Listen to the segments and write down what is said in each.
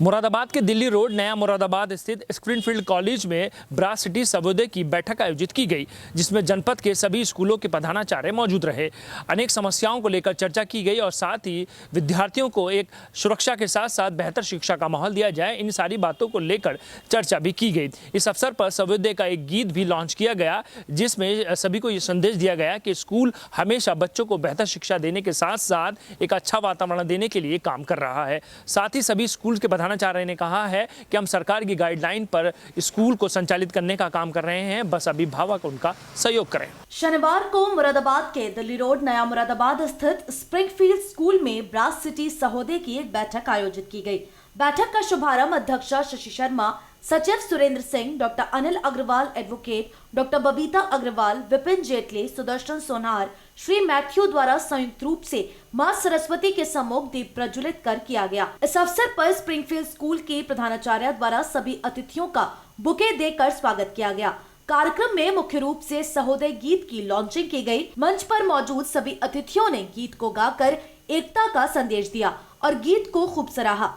मुरादाबाद के दिल्ली रोड नया मुरादाबाद स्थित स्प्रिंगफील्ड कॉलेज में ब्रास सिटी सर्वोदय की बैठक आयोजित की गई, जिसमें जनपद के सभी स्कूलों के प्रधानाचार्य मौजूद रहे। अनेक समस्याओं को लेकर चर्चा की गई और साथ ही विद्यार्थियों को एक सुरक्षा के साथ साथ बेहतर शिक्षा का माहौल दिया जाए, इन सारी बातों को लेकर चर्चा भी की गई। इस अवसर पर सर्वोदय का एक गीत भी लॉन्च किया गया, जिसमें सभी को ये संदेश दिया गया कि स्कूल हमेशा बच्चों को बेहतर शिक्षा देने के साथ साथ एक अच्छा वातावरण देने के लिए काम कर रहा है। साथ ही सभी स्कूल के प्रधानाचार्य ने कहा है कि हम सरकार की गाइडलाइन पर स्कूल को संचालित करने का काम कर रहे हैं, बस अभिभावक उनका सहयोग करें। शनिवार को मुरादाबाद के दिल्ली रोड नया मुरादाबाद स्थित स्प्रिंगफील्ड स्कूल में ब्रास सिटी सर्वोदय की एक बैठक आयोजित की गई। बैठक का शुभारंभ अध्यक्षा शशि शर्मा, सचिव Surendra Singh, doctor Anil Agarwal advocate, doctor Babita Agarwal, Vipin Jaitley, Sudarshan Sonar, Shri Matthew द्वारा संयुक्त रूप से मां सरस्वती के सम्मुख दीप प्रज्वलित कर किया गया। इस अवसर पर स्प्रिंगफील्ड स्कूल के प्रधानाचार्य द्वारा सभी अतिथियों का बुके देकर स्वागत किया गया। कार्यक्रम में मुख्य रूप से सर्वोदय गीत की लॉन्चिंग की गई। मंच पर मौजूद सभी अतिथियों ने गीत को गाकर एकता का संदेश दिया और गीत को खूब सराहा।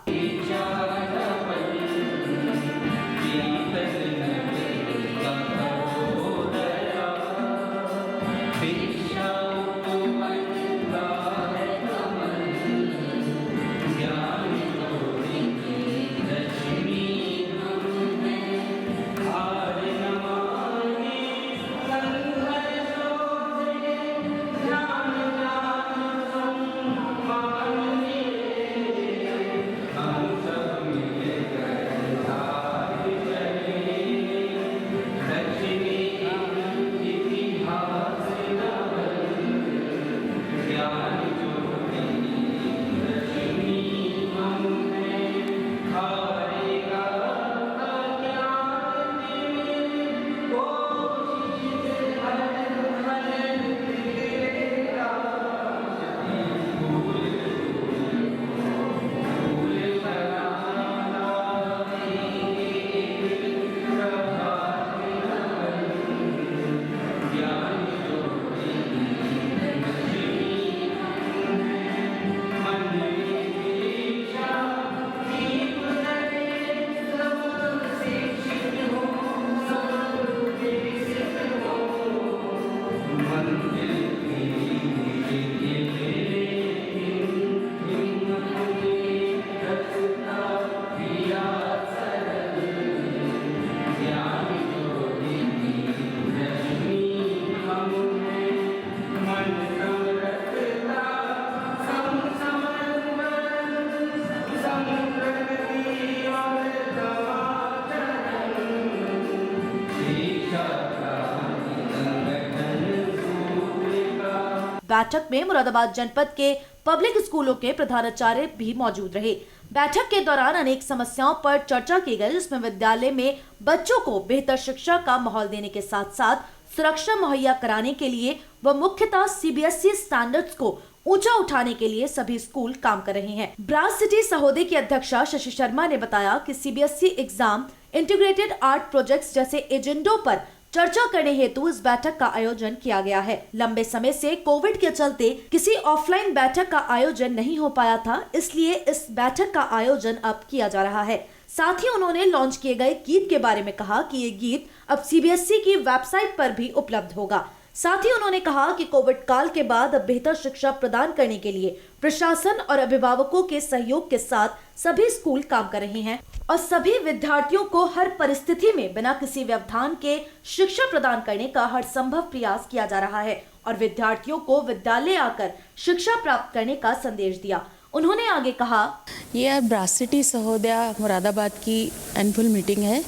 बैठक में मुरादाबाद जनपद के पब्लिक स्कूलों के प्रधानाचार्य भी मौजूद रहे। बैठक के दौरान अनेक समस्याओं पर चर्चा की गई, जिसमें विद्यालय में बच्चों को बेहतर शिक्षा का माहौल देने के साथ साथ सुरक्षा मुहैया कराने के लिए व मुख्यतः सीबीएसई स्टैंडर्ड्स को ऊंचा उठाने के लिए सभी स्कूल काम कर रहे हैं। ब्रास सिटी सर्वोदय की अध्यक्षा शशि शर्मा ने बताया कि CBSE exam, integrated art projects जैसे एजेंडों पर चर्चा करने हेतु इस बैठक का आयोजन किया गया है। लंबे समय से कोविड के चलते किसी ऑफलाइन बैठक का आयोजन नहीं हो पाया था, इसलिए इस बैठक का आयोजन अब किया जा रहा है। साथ ही उन्होंने लॉन्च किए गए गीत के बारे में कहा कि ये गीत अब सीबीएसई की वेबसाइट पर भी उपलब्ध होगा। साथ ही उन्होंने कहा कि कोविड काल के बाद अब बेहतर शिक्षा प्रदान करने के लिए प्रशासन और अभिभावकों के सहयोग के साथ सभी स्कूल काम कर रहे हैं और सभी विद्यार्थियों को हर परिस्थिति में बिना किसी व्यवधान के शिक्षा प्रदान करने का हर संभव प्रयास किया जा रहा है और विद्यार्थियों को विद्यालय आकर शिक्षा प्राप्त करने का संदेश दिया। उन्होंने आगे कहा, ये ब्रास सिटी सर्वोदय मुरादाबाद की एनुअल मीटिंग है,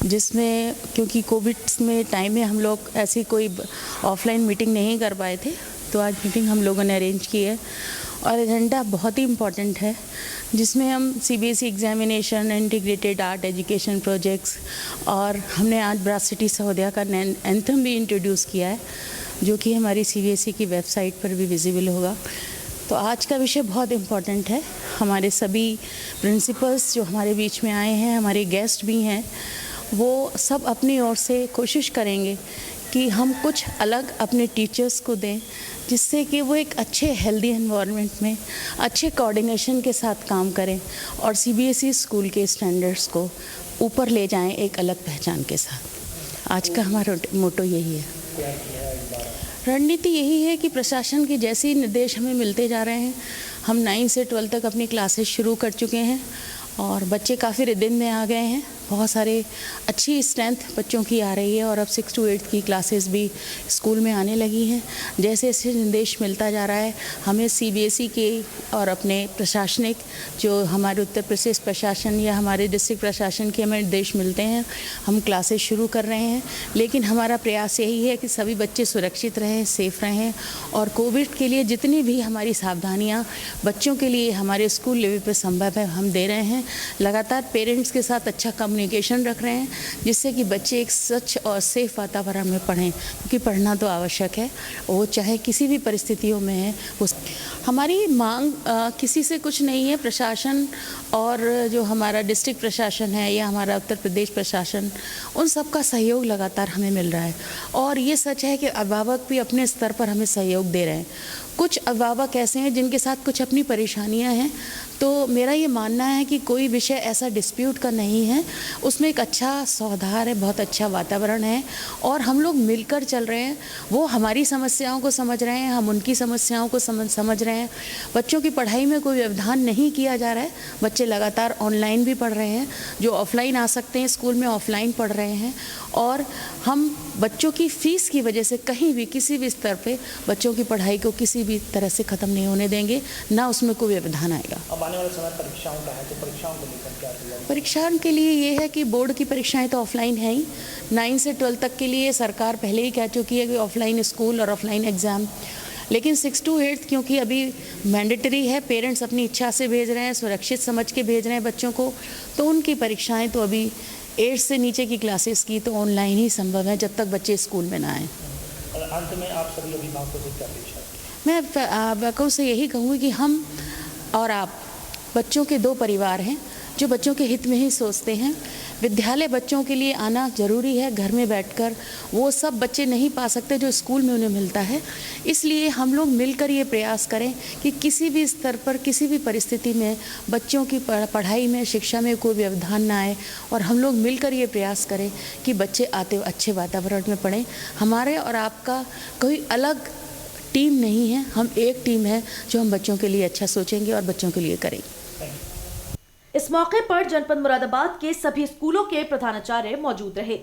जिसमें क्योंकि कोविड में टाइम में हम लोग ऐसी कोई ऑफलाइन मीटिंग नहीं कर पाए थे, तो आज मीटिंग हम लोगों ने अरेंज की है और एजेंडा बहुत ही इम्पॉर्टेंट है, जिसमें हम CBSE examination, integrated art education projects और हमने आज ब्रास सिटी सर्वोदय का एंथम भी इंट्रोड्यूस किया है, जो कि हमारी सीबीएसई की वेबसाइट पर भी विजिबल होगा। तो आज का विषय बहुत इम्पॉर्टेंट है। हमारे सभी प्रिंसिपल्स जो हमारे बीच में आए हैं, हमारे गेस्ट भी हैं, वो सब अपनी ओर से कोशिश करेंगे कि हम कुछ अलग अपने टीचर्स को दें, जिससे कि वो एक अच्छे हेल्दी एनवायरनमेंट में अच्छे कोऑर्डिनेशन के साथ काम करें और सीबीएसई स्कूल के स्टैंडर्ड्स को ऊपर ले जाएं एक अलग पहचान के साथ। आज का हमारा मोटो यही है। रणनीति यही है कि प्रशासन के जैसे ही निर्देश हमें मिलते जा रहे हैं, हम 9 से 12 तक अपनी क्लासेस शुरू कर चुके हैं और बच्चे काफ़ी रिदम में आ गए हैं। बहुत सारे अच्छी स्ट्रेंथ बच्चों की आ रही है और अब 6 to 8 की क्लासेस भी स्कूल में आने लगी हैं। जैसे जैसे निर्देश मिलता जा रहा है, हमें सीबीएसई के और अपने प्रशासनिक जो हमारे उत्तर प्रदेश प्रशासन या हमारे डिस्ट्रिक्ट प्रशासन के हमें निर्देश मिलते हैं, हम क्लासेस शुरू कर रहे हैं। लेकिन हमारा प्रयास यही है कि सभी बच्चे सुरक्षित रहें, सेफ रहें और कोविड के लिए जितनी भी हमारी सावधानियाँ बच्चों के लिए हमारे स्कूल लेवल पर संभव है हम दे रहे हैं। लगातार पेरेंट्स के साथ अच्छा कम्युनिकेशन रख रहे हैं, जिससे कि बच्चे एक स्वच्छ और सेफ वातावरण में पढ़ें, क्योंकि पढ़ना तो आवश्यक है, वो चाहे किसी भी परिस्थितियों में है। हमारी मांग किसी से कुछ नहीं है। प्रशासन और जो हमारा डिस्ट्रिक्ट प्रशासन है या हमारा उत्तर प्रदेश प्रशासन, उन सब का सहयोग लगातार हमें मिल रहा है और ये सच है कि अभिभावक भी अपने स्तर पर हमें सहयोग दे रहे हैं। कुछ अभिभावक ऐसे हैं जिनके साथ कुछ अपनी परेशानियां हैं, तो मेरा ये मानना है कि कोई विषय ऐसा डिस्प्यूट का नहीं है, उसमें एक अच्छा सौहार्द है, बहुत अच्छा वातावरण है और हम लोग मिलकर चल रहे हैं। वो हमारी समस्याओं को समझ रहे हैं, हम उनकी समस्याओं को समझ रहे हैं। बच्चों की पढ़ाई में कोई व्यवधान नहीं किया जा रहा है। बच्चे लगातार ऑनलाइन भी पढ़ रहे हैं, जो ऑफलाइन आ सकते हैं स्कूल में ऑफलाइन पढ़ रहे हैं और हम बच्चों की फ़ीस की वजह से कहीं भी किसी भी स्तर पे बच्चों की पढ़ाई को किसी भी तरह से ख़त्म नहीं होने देंगे, ना उसमें कोई व्यवधान आएगा। अब आने वाला समय परीक्षाओं का है, तो परीक्षाओं को लेकर क्या तैयारी? परीक्षाओं के लिए ये है कि बोर्ड की परीक्षाएं तो ऑफलाइन है ही। 9 से 12 तक के लिए सरकार पहले ही कह चुकी है कि ऑफलाइन स्कूल और ऑफलाइन एग्ज़ाम, लेकिन 6 to 8 क्योंकि अभी मैंडेटरी है, पेरेंट्स अपनी इच्छा से भेज रहे हैं, सुरक्षित समझ के भेज रहे हैं बच्चों को, तो उनकी परीक्षाएं तो अभी 8 से नीचे की क्लासेस की तो ऑनलाइन ही संभव है जब तक बच्चे स्कूल में ना आएँ। और अंत में आप सभी अभिभावकों से क्या अपेक्षा है? मैं अभिभावकों से यही कहूँगी कि हम और आप बच्चों के 2 परिवार हैं जो बच्चों के हित में ही सोचते हैं। विद्यालय बच्चों के लिए आना ज़रूरी है, घर में बैठकर वो सब बच्चे नहीं पा सकते जो स्कूल में उन्हें मिलता है। इसलिए हम लोग मिलकर ये प्रयास करें कि किसी भी स्तर पर किसी भी परिस्थिति में बच्चों की पढ़ाई में, शिक्षा में कोई व्यवधान ना आए और हम लोग मिलकर ये प्रयास करें कि बच्चे आते अच्छे वातावरण में पढ़ें। हमारे और आपका कोई अलग टीम नहीं है, हम एक टीम है जो हम बच्चों के लिए अच्छा सोचेंगे और बच्चों के लिए करेंगे। इस मौके पर जनपद मुरादाबाद के सभी स्कूलों के प्रधानाचार्य मौजूद रहे।